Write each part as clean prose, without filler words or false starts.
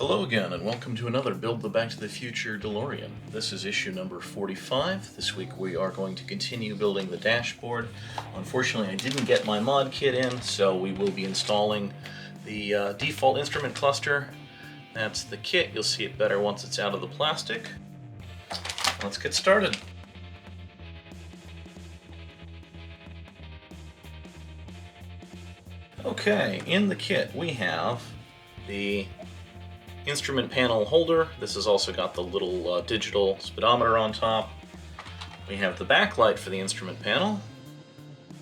Hello again, and welcome to another Build the Back to the Future DeLorean. This is issue number 45. This week we are going to continue building the dashboard. Unfortunately, I didn't get my mod kit in, so we will be installing the default instrument cluster. That's the kit. You'll see it better once it's out of the plastic. Let's get started. Okay, in the kit we have the instrument panel holder. This has also got the little digital speedometer on top. We have the backlight for the instrument panel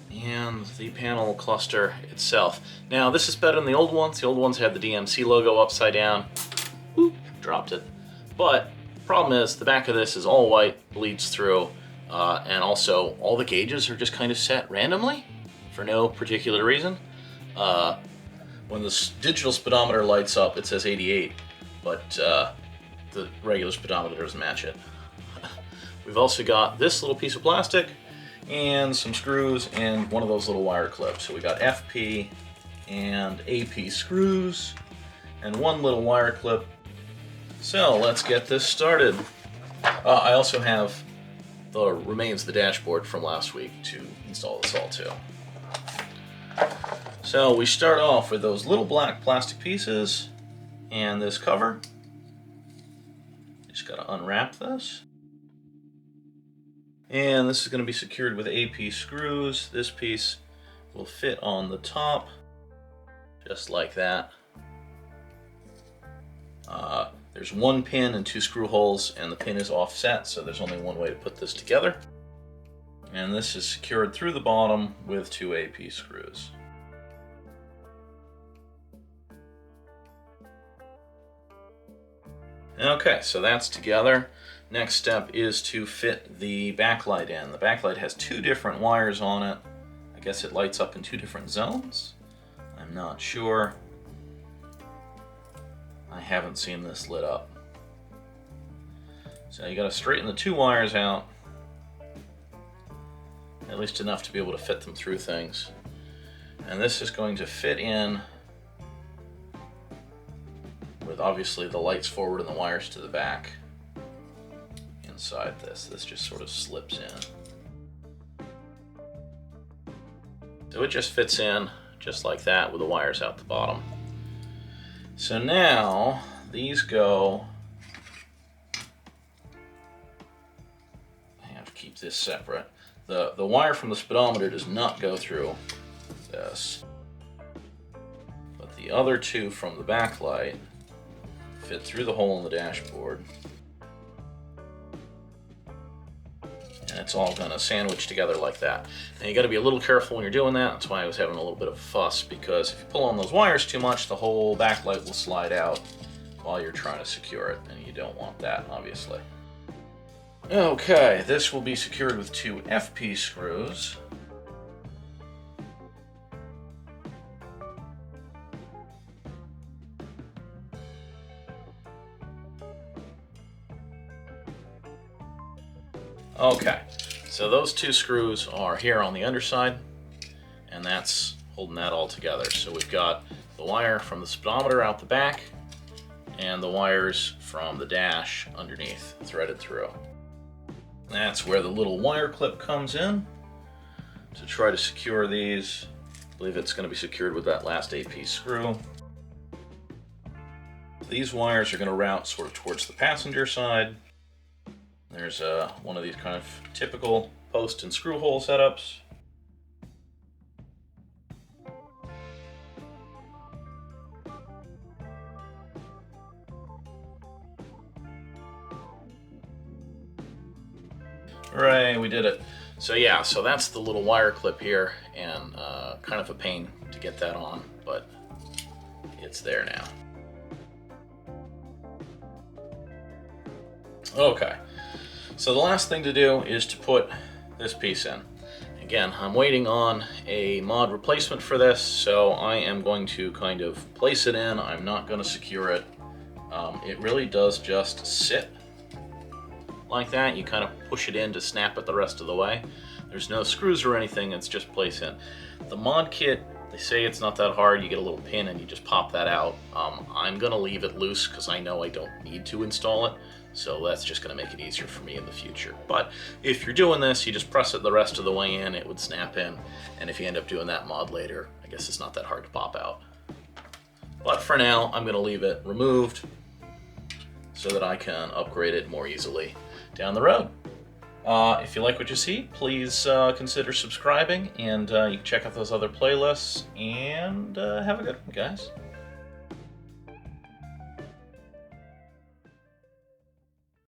and the panel cluster itself. Now this is better than the old ones. The old ones had the DMC logo upside down. Oop, dropped it. But problem is the back of this is all white, bleeds through, and also all the gauges are just kind of set randomly for no particular reason. When the digital speedometer lights up, it says 88, but the regular speedometer doesn't match it. We've also got this little piece of plastic and some screws and one of those little wire clips. So we got FP and AP screws and one little wire clip. So let's get this started. I also have the remains of the dashboard from last week to install this all too. So we start off with those little black plastic pieces and this cover. Just got to unwrap this. And this is going to be secured with AP screws. This piece will fit on the top, just like that. There's one pin and two screw holes, and the pin is offset, so there's only one way to put this together. And this is secured through the bottom with two AP screws. Okay, so that's together. Next step is to fit the backlight in. The backlight has two different wires on it. I guess it lights up in two different zones. I'm not sure. I haven't seen this lit up. So you gotta straighten the two wires out, at least enough to be able to fit them through things. And this is going to fit in with obviously the lights forward and the wires to the back inside this. This just sort of slips in. So it just fits in just like that with the wires out the bottom. So now these go, I have to keep this separate. The wire from the speedometer does not go through this, but the other two from the backlight fit through the hole in the dashboard. And it's all gonna sandwich together like that. Now you gotta be a little careful when you're doing that. That's why I was having a little bit of fuss, because if you pull on those wires too much, the whole backlight will slide out while you're trying to secure it, and you don't want that, obviously. Okay, this will be secured with two FP screws. Okay, so those two screws are here on the underside, and that's holding that all together. So we've got the wire from the speedometer out the back, and the wires from the dash underneath threaded through. That's where the little wire clip comes in to try to secure these. I believe it's going to be secured with that last AP screw. These wires are going to route sort of towards the passenger side. There's one of these kind of typical post and screw hole setups. Hooray, we did it. So yeah, so that's the little wire clip here, and kind of a pain to get that on, but it's there now. Okay. So the last thing to do is to put this piece in. Again, I'm waiting on a mod replacement for this, so I am going to kind of place it in. I'm not going to secure it. It really does just sit like that. You kind of push it in to snap it the rest of the way. There's no screws or anything, it's just place in. The mod kit They say it's not that hard. You get a little pin and you just pop that out. I'm going to leave it loose because I know I don't need to install it. So that's just going to make it easier for me in the future. But if you're doing this, you just press it the rest of the way in, it would snap in. And if you end up doing that mod later, I guess it's not that hard to pop out. But for now, I'm going to leave it removed so that I can upgrade it more easily down the road. If you like what you see, please consider subscribing, and you can check out those other playlists, and have a good one, guys.